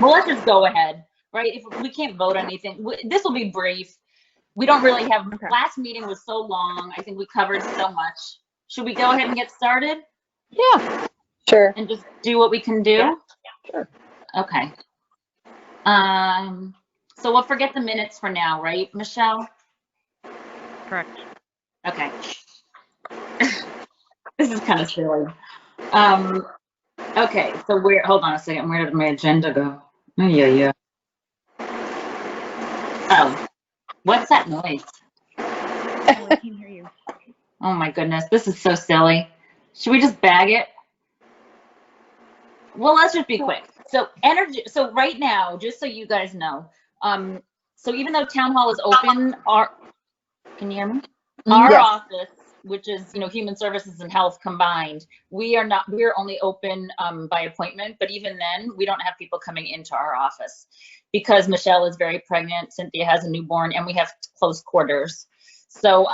Well, let's just go ahead, right? If we can't vote on anything, this will be brief. We don't really have, Okay. last meeting was so long. I think we covered so much. Should we go ahead and get started Yeah, Sure. and just do what we can do? Yeah, sure. Okay. So we'll forget the minutes for now, right, Michelle? Correct. Okay. This is kind of silly. Okay, so hold on a second, where did my agenda go? Oh, yeah. Oh, what's that noise? Oh, I can't hear you. Oh my goodness, this is so silly. Should we just bag it? Well, let's just be quick. So so right now, just so you guys know, so even though town hall is open, can you hear me? Our Yes. office, which is, human services and health combined, we're only open by appointment, but even then we don't have people coming into our office because Michelle is very pregnant, Cynthia has a newborn, and we have close quarters. So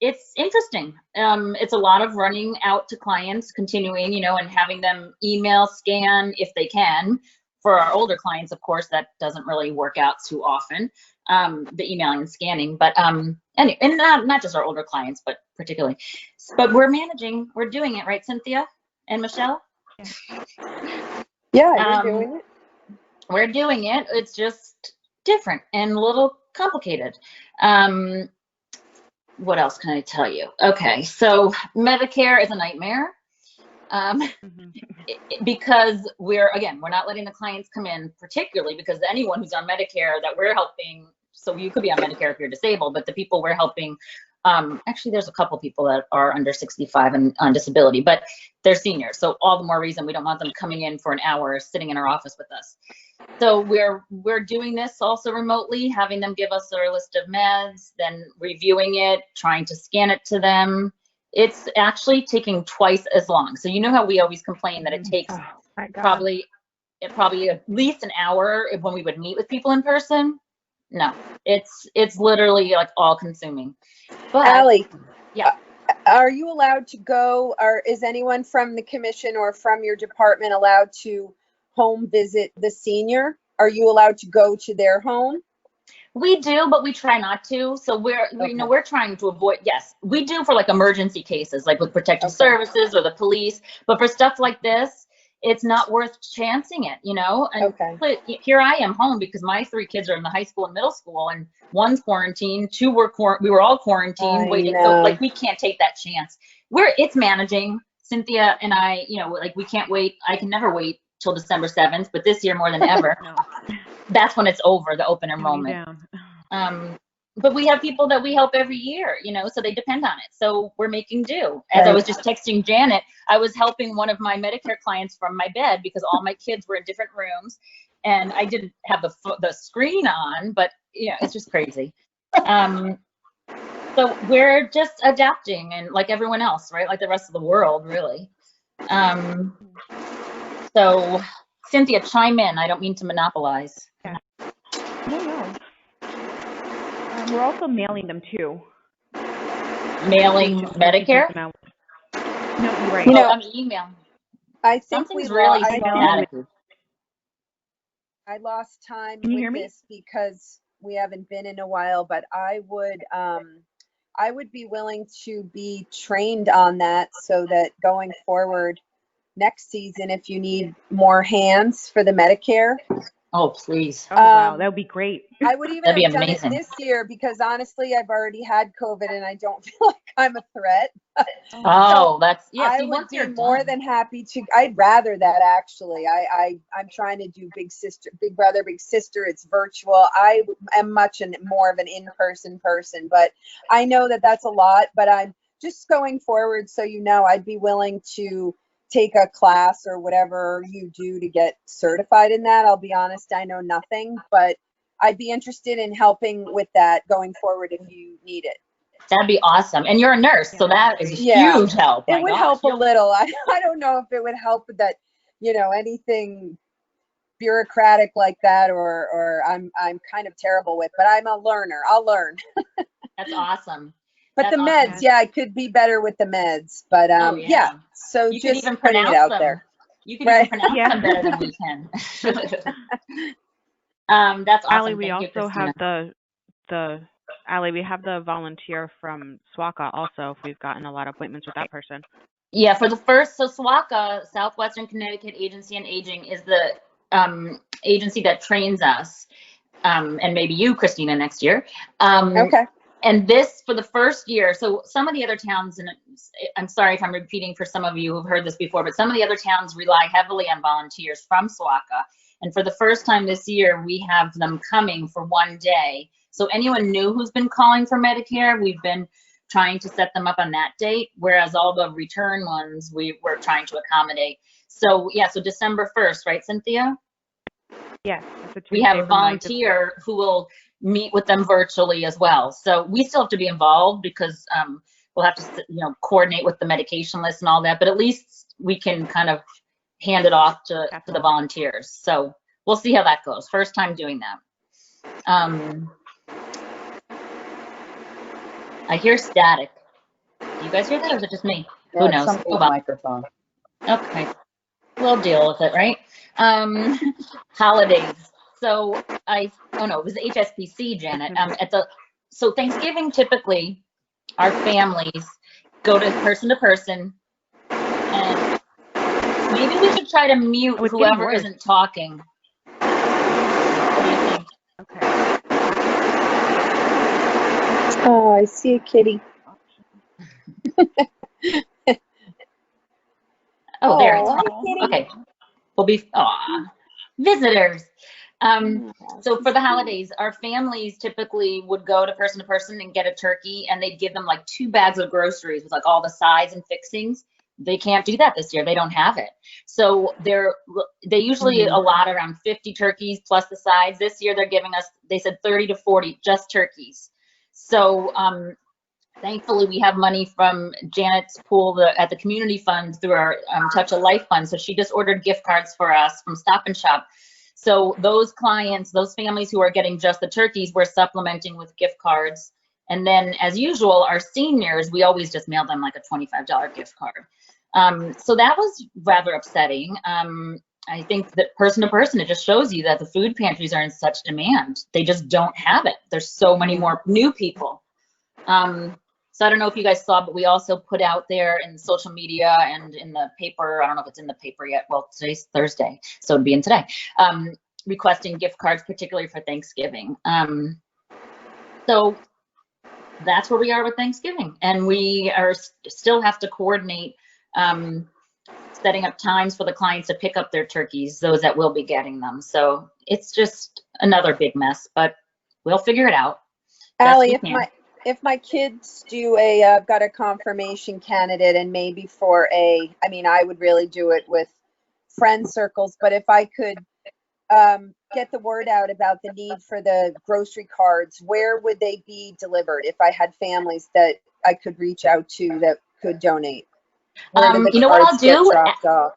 it's interesting. It's a lot of running out to clients, continuing, and having them email, scan if they can. For our older clients, of course, that doesn't really work out too often, the emailing and scanning. But and not just our older clients, but particularly. But we're doing it, right, Cynthia and Michelle? Yeah, you're doing it. We're doing it. It's just different and a little complicated. What else can I tell you? Okay, so Medicare is a nightmare because we're not letting the clients come in, particularly because anyone who's on Medicare that we're helping, so you could be on Medicare if you're disabled, but the people we're helping, actually there's a couple people that are under 65 and on disability, but they're seniors. So all the more reason we don't want them coming in for an hour sitting in our office with us. So we're doing this also remotely, having them give us their list of meds, then reviewing it, trying to scan it to them. It's actually taking twice as long. So you know how we always complain that it takes probably at least an hour when we would meet with people in person? No, it's literally like all consuming. But Allie, yeah. Are you allowed to go, or is anyone from the commission or from your department allowed to home visit the senior? Are you allowed to go to their home? We do, but we try not to. So we're trying to avoid, yes, we do for like emergency cases, like with protective services or the police, but for stuff like this, it's not worth chancing it, And here I am home because my 3 kids are in the high school and middle school, and one's quarantined, 2 we were all quarantined waiting. So like we can't take that chance. It's managing. Cynthia and I, we can't wait. I can never wait till December 7th, but this year more than ever. No. That's when it's over, the open enrollment. But we have people that we help every year, so they depend on it. So we're making do. As I was just texting Janet, I was helping one of my Medicare clients from my bed because all my kids were in different rooms and I didn't have the screen on, but it's just crazy. So we're just adapting, and like everyone else, right? Like the rest of the world, really. So Cynthia, chime in. I don't mean to monopolize. Yeah. No. We're also mailing them too. Mailing Medicare? No, you're right. I'm email. I think Something's really bad. I lost time Can you hear with me? this because we haven't been in a while, but I would be willing to be trained on that so that going forward next season, if you need more hands for the Medicare. Oh, please. Oh, wow. That would be great. I would even That'd be have done amazing. it this year because honestly, I've already had COVID and I don't feel like I'm a threat. Oh, that's, I would be more than happy to. I'd rather that actually. I'm trying to do big brother, big sister. It's virtual. I am much more of an in-person person, but I know that that's a lot, but I'm just going forward. So, I'd be willing to take a class or whatever you do to get certified in that. I'll be honest, I know nothing, but I'd be interested in helping with that going forward if you need it. That'd be awesome. And you're a nurse, so that is a huge help. It would help a little. I don't know if it would help with that, anything bureaucratic like that, or I'm kind of terrible with, but I'm a learner. I'll learn. That's awesome. But the meds, I could be better with the meds. But so you just even putting it out there. You can Right. even pronounce Yeah. them better than we can. That's awesome. Allie, we Thank you, also Christina. have Allie, we have the volunteer from SWACA also, if we've gotten a lot of appointments with that person. Yeah, for the first, so SWACA, Southwestern Connecticut Agency on Aging, is the agency that trains us, and maybe you, Christina, next year. Okay. And this, for the first year, so some of the other towns, and I'm sorry if I'm repeating for some of you who've heard this before, but some of the other towns rely heavily on volunteers from SWACA. And for the first time this year, we have them coming for one day. So anyone new who's been calling for Medicare, we've been trying to set them up on that date, whereas all the return ones we were trying to accommodate. So yeah, so December 1st, right, Cynthia? Yes. It's a We have Tuesday a from 9 to volunteer who will meet with them virtually as well. So we still have to be involved because we'll have to, coordinate with the medication list and all that, but at least we can kind of hand it off to the volunteers. So we'll see how that goes. First time doing that. I hear static. Do you guys hear that, or is it just me? Who knows? Something with the microphone. Okay, we'll deal with it, right? Holidays. So it was the HSPC, Janet. So Thanksgiving, typically, our families go to person, and maybe we should try to mute it's getting whoever worse. isn't talking. What do you think? Okay. Oh, I see a kitty. Oh, there it's Aw, on. kitty. Okay, we'll be visitors. So for the holidays, our families typically would go to person and get a turkey, and they'd give them like 2 bags of groceries with like all the sides and fixings. They can't do that this year. They don't have it. So they usually allot around 50 turkeys plus the sides. This year they're giving us, they said 30 to 40 just turkeys. So thankfully, we have money from Janet's pool at the community fund through our Touch of Life fund. So she just ordered gift cards for us from Stop and Shop. So those clients, those families who are getting just the turkeys, we're supplementing with gift cards. And then, as usual, our seniors, we always just mail them like a $25 gift card. So that was rather upsetting. I think that person to person, it just shows you that the food pantries are in such demand. They just don't have it. There's so many more new people. So I don't know if you guys saw, but we also put out there in social media and in the paper, I don't know if it's in the paper yet, well, today's Thursday, so it'd be in today, requesting gift cards, particularly for Thanksgiving. So that's where we are with Thanksgiving. And we still have to coordinate setting up times for the clients to pick up their turkeys, those that will be getting them. So it's just another big mess, but we'll figure it out. Allie, if my kids do got a confirmation candidate, and maybe I would really do it with friend circles, but if I could get the word out about the need for the grocery cards, where would they be delivered if I had families that I could reach out to that could donate? You know what I'll do? Dropped off?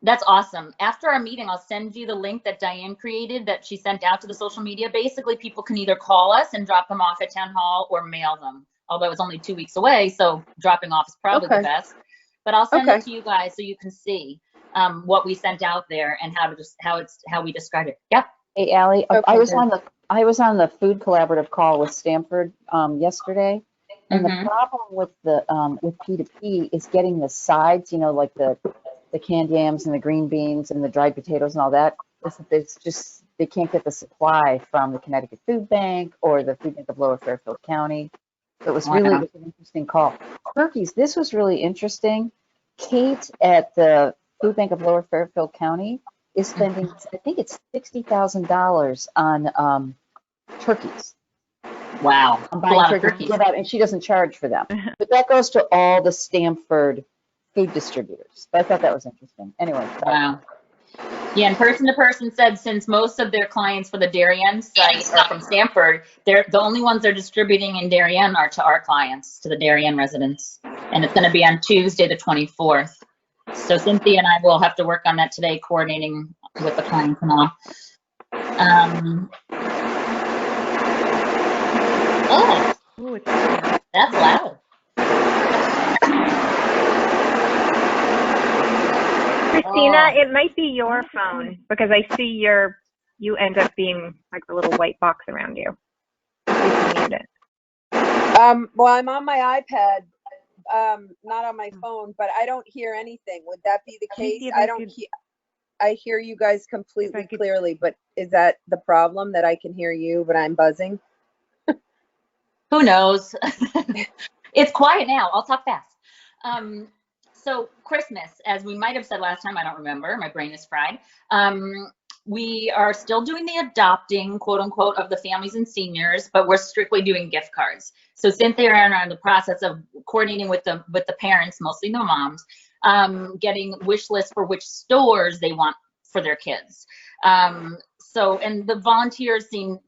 That's awesome. After our meeting, I'll send you the link that Diane created that she sent out to the social media. Basically, people can either call us and drop them off at Town Hall or mail them, although it's only 2 weeks away, so dropping off is probably the best. But I'll send it to you guys so you can see what we sent out there and how we describe it. Yep. Hey, Allie, I was on the Food Collaborative call with Stanford yesterday, and the problem with with P2P is getting the sides, like the canned yams and the green beans and the dried potatoes and all that. It's just, they can't get the supply from the Connecticut Food Bank or the Food Bank of Lower Fairfield County. So it was really an interesting call. Turkeys, this was really interesting. Kate at the Food Bank of Lower Fairfield County is spending, I think it's $60,000 on turkeys. Wow. I'm buying turkeys without, and she doesn't charge for them. But that goes to all the Stanford food distributors. But I thought that was interesting. Anyway. Wow. Yeah, and person to person said since most of their clients for the Darien site are from Stanford, the only ones they're distributing in Darien are to our clients, to the Darien residents. And it's going to be on Tuesday, the 24th. So Cynthia and I will have to work on that today, coordinating with the clients and all. Oh, Ooh, it's loud. that's loud. Christina, it might be your phone because I see you end up being like the little white box around you. You can mute it. Well, I'm on my iPad, not on my phone, but I don't hear anything. Would that be the Let me case? see if I I don't could- hear. I hear you guys completely could- clearly, but is that the problem, that I can hear you, but I'm buzzing? Who knows? It's quiet now. I'll talk fast. So Christmas, as we might have said last time, I don't remember. My brain is fried. We are still doing the adopting, quote unquote, of the families and seniors, but we're strictly doing gift cards. So Cynthia and I are in the process of coordinating with the parents, mostly the moms, getting wish lists for which stores they want for their kids. So, and the volunteers seem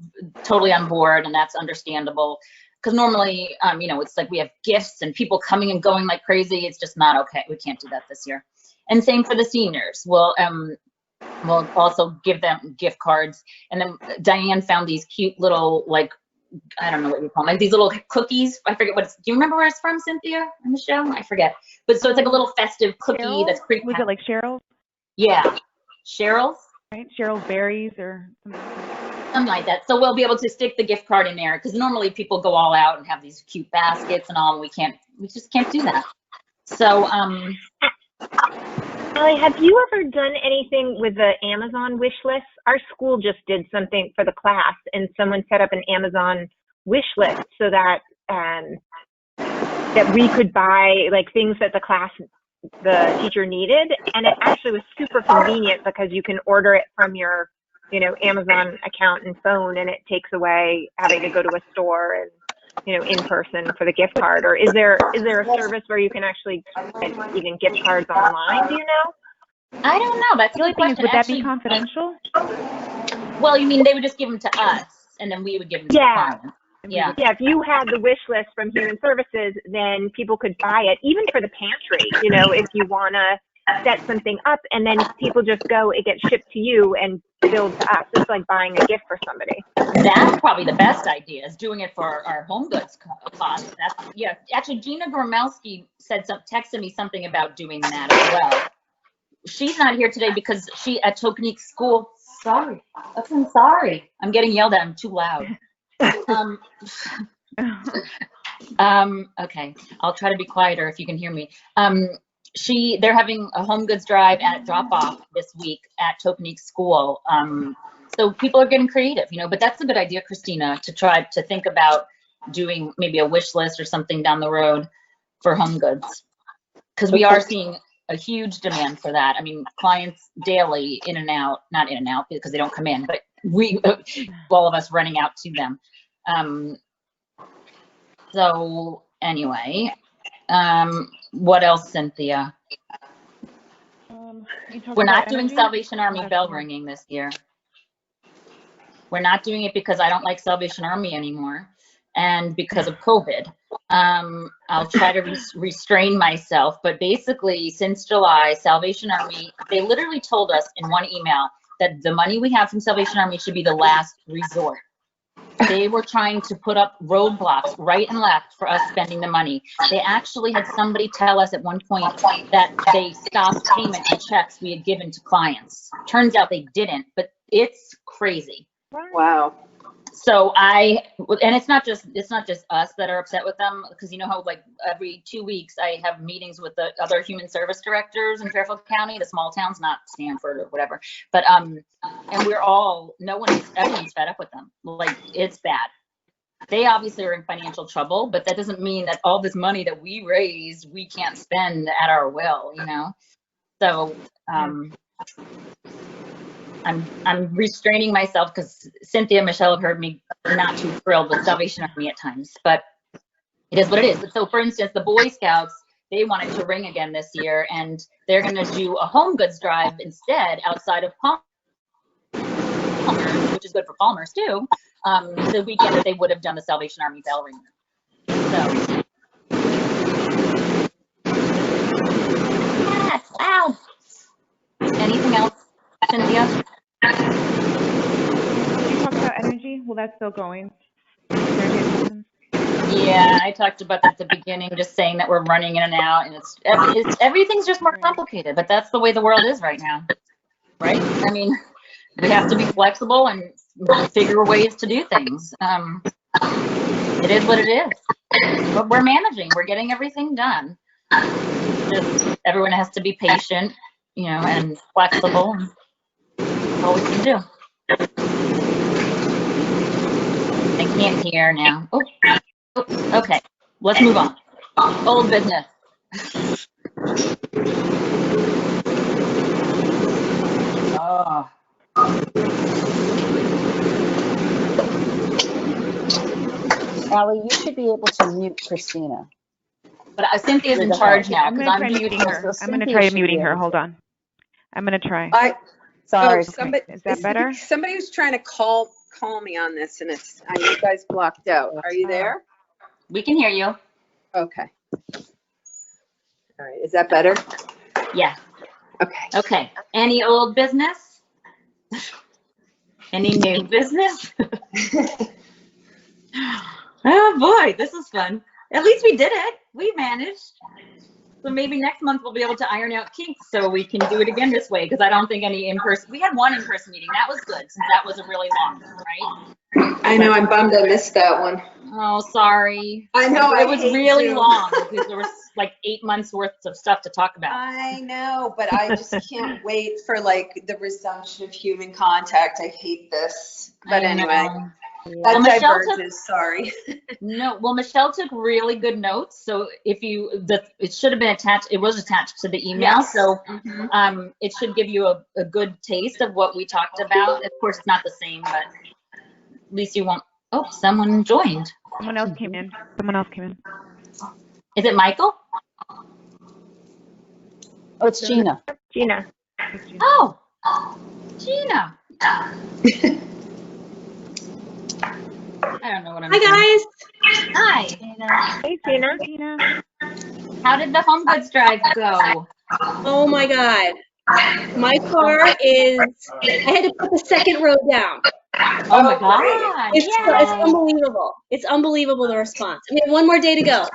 totally on board, and that's understandable. Because normally, it's like we have gifts and people coming and going like crazy. It's just not okay. We can't do that this year. And same for the seniors. We'll also give them gift cards. And then Diane found these cute little, like, I don't know what you call them, like these little cookies. I forget what it's, do you remember where it's from, Cynthia and Michelle? I forget. But so it's like a little festive cookie Cheryl? that's pretty. Was it like Cheryl's? Yeah. Cheryl's? Right? Cheryl's Berries or something. Something like that. So we'll be able to stick the gift card in there, because normally people go all out and have these cute baskets and all, and we just can't do that. So, Allie, have you ever done anything with the Amazon wish list? Our school just did something for the class, and someone set up an Amazon wish list so that that we could buy like things that the teacher needed, and it actually was super convenient because you can order it from your Amazon account and phone, and it takes away having to go to a store and in person for the gift card. Or is there a service where you can actually get even gift cards online? Do you know? I don't know. That's The only a good thing is, question. would that Actually, be confidential? well, you mean they would just give them to us, and then we would give them to the Yeah. client? Yeah. Yeah, if you had the wish list from Human Services, then people could buy it, even for the pantry, if you want to set something up, and then people just go, it gets shipped to you and billed to us. It's like buying a gift for somebody. That's probably the best idea, is doing it for our home goods cost. Yeah. Actually, Gina Gormelski texted me something about doing that as well. She's not here today because she at Tokenique School. Sorry. I'm sorry. I'm getting yelled at. I'm too loud. Okay. I'll try to be quieter if you can hear me. They're having a home goods drive at drop off this week at Tokenique School. So people are getting creative, but that's a good idea, Christina, to try to think about doing maybe a wish list or something down the road for home goods. Because we are seeing a huge demand for that. I mean, clients daily in and out, not in and out because they don't come in, but all of us running out to them. So anyway, what else, Cynthia? We're not doing Salvation Army bell ringing this year. We're not doing it because I don't like Salvation Army anymore, and because of COVID. I'll try to restrain myself, but basically since July, Salvation Army, they literally told us in one email that the money we have from Salvation Army should be the last resort. They were trying to put up roadblocks right and left for us spending the money. They actually had somebody tell us at one point that they stopped payment on checks we had given to clients. Turns out they didn't, but it's crazy. Wow. So and it's not just us that are upset with them, because you know how like every 2 weeks I have meetings with the other human service directors in Fairfield County, the small towns, not Stanford or whatever. But and everyone's fed up with them. Like, it's bad. They obviously are in financial trouble, but that doesn't mean that all this money that we raise, we can't spend at our will, So I'm restraining myself because Cynthia and Michelle have heard me not too thrilled with Salvation Army at times, but it is what it is. But so, for instance, the Boy Scouts, they wanted to ring again this year, and they're going to do a home goods drive instead outside of Palmer's, which is good for Palmer's too, the weekend that they would have done the Salvation Army bell ring. So, yes, ow. Anything else, Cynthia? Can you talk about energy? Well, that's still going. Energy assistance. Yeah, I talked about that at the beginning, just saying that we're running in and out, and it's everything's just more complicated. But that's the way the world is right now, right? I mean, we have to be flexible and figure ways to do things. It is what it is. But we're managing. We're getting everything done. Just everyone has to be patient, and flexible. And that's all we can do. I can't hear now. Oh, okay. Let's move on. Old business. Oh. Allie, you should be able to mute Christina. But Cynthia's in charge now I'm because gonna I'm try muting her. So I'm gonna Cynthia try should muting be her. able Hold to. on. I'm gonna try. Sorry. Somebody, Is that better? Somebody was trying to call me on this, and you guys blocked out. Are you there? We can hear you. Okay. All right. Is that better? Yeah. Okay. Okay. Any old business? Any new business? Oh boy, this is fun. At least we did it. We managed. So maybe next month we'll be able to iron out kinks so we can do it again this way, because I don't think any in-person, we had one in-person meeting. That was good since that was a really long one, right? I know. I'm bummed I missed that one. Oh, sorry. I know. It was hate really Zoom. long because there was like 8 months worth of stuff to talk about. I know, but I just can't wait for like the resumption of human contact. I hate this. But I anyway, know. that Well, Michelle diverges. Sorry. No, well, Michelle took really good notes. So if it should have been attached, it was attached to the email. Yes. So Mhm. it should give you a good taste of what we talked about. Of course, it's not the same, but at least you won't. Oh, someone joined. Someone else came in. Is it Michael? Oh, it's Gina. Gina. Oh, Gina. I don't know what I'm doing. Hi Hi, Gina. Hey, Gina. Gina. How did the home goods drive go? guys. Oh my God. My car is, I had to put the second row down. Oh my God. It's Yay. unbelievable. It's unbelievable, the response. We have one more day to go.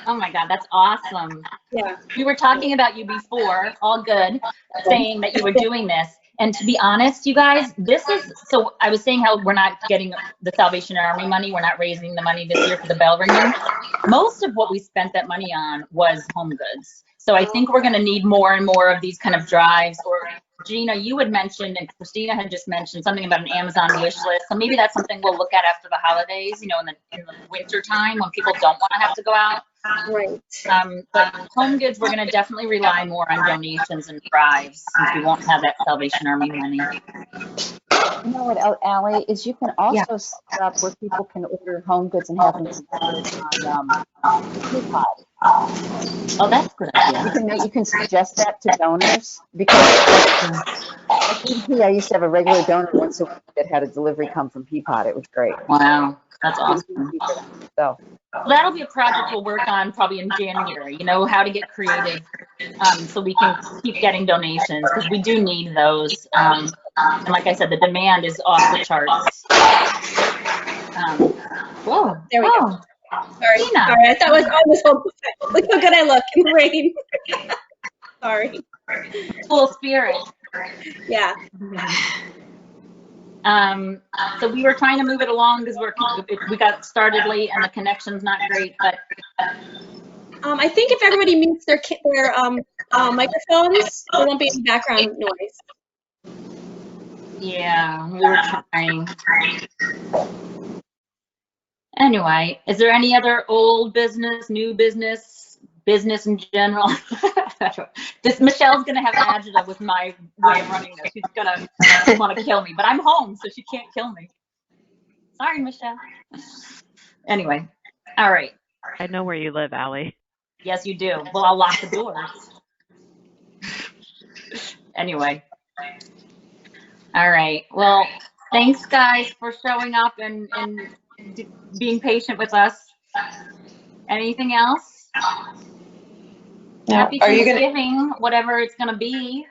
Oh my God, that's awesome. Yeah. We were talking about you before, all good, saying that you were doing this. And to be honest, you guys, so I was saying how we're not getting the Salvation Army money. We're not raising the money this year for the bell ringing. Most of what we spent that money on was home goods. So I think we're going to need more and more of these kind of drives. Or Gina, you had mentioned, and Christina had just mentioned something about an Amazon wish list. So maybe that's something we'll look at after the holidays, in the winter time when people don't want to have to go out. Right. But home goods, we're going to definitely rely more on donations and drives since we won't have that Salvation Army money. You know what, Allie, is you can also set up where people can order home goods and have them delivered on Peapod. Oh, that's a good idea. You can suggest that to donors, because at BP, I used to have a regular donor once a week that had a delivery come from Peapod. It was great. Wow, that's awesome. So That'll be a project we'll work on probably in January, how to get creative so we can keep getting donations, because we do need those. And like I said, the demand is off the charts. Whoa. There we go. Sorry. Gina. Sorry. I thought I was home. Look how good I look in the rain. Sorry. Full spirit. Yeah. So we were trying to move it along because we got started late and the connection's not great, but I think if everybody mutes their microphones, there won't be any background noise. yeah, we were trying. Anyway, is there any other old business, new business, business in general? Michelle's gonna have agita with my way of running this. She's gonna want to kill me, but I'm home, so she can't kill me. Sorry, Michelle. Anyway, all right. I know where you live, Allie. Yes, you do. Well, I'll lock the doors. Anyway. All right. Well, thanks, guys, for showing up and being patient with us. Anything else? Happy Thanksgiving, whatever it's going to be.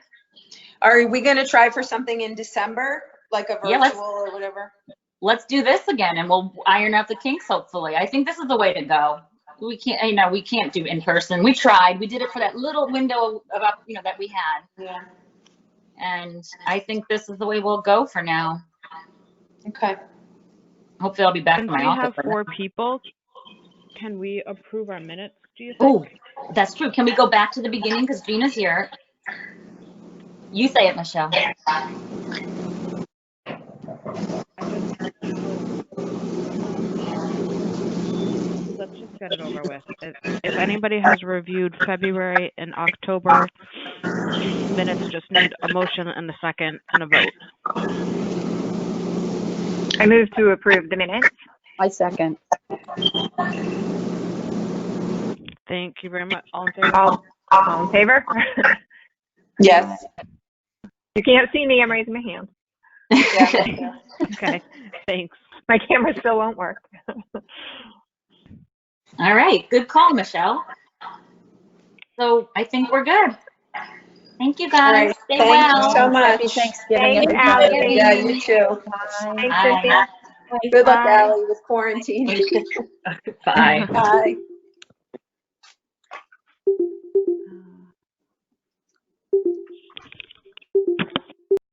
Are we going to try for something in December, like a virtual Yeah, or whatever? let's do this again and we'll iron out the kinks, hopefully. I think this is the way to go. We can't, we can't do in person. We tried. We did it for that little window of, that we had. Yeah. And I think this is the way we'll go for now. Okay. Hopefully I'll be back in Since my we office. have by 4 then. people, can we approve our minutes, do you Oh, think? that's true. Can we go back to the beginning? Because Gina's here. You say it, Michelle. Let's just get it over with. If anybody has reviewed February and October minutes, just need a motion and a second and a vote. I move to approve the minutes. I second. Thank you very much. All in favor? All in favor? Yes. You can't see me, I'm raising my hand. Yeah. Okay, thanks. My camera still won't work. All right. Good call, Michelle. So I think we're good. Thank you, guys. All right. Stay Thank well. you so much. Happy Thanksgiving, Thanks, everybody. Allie. Yeah, you too. Bye. Thanks, Bye. Cynthia. Good luck, Bye. Allie, with quarantine. Bye. Bye.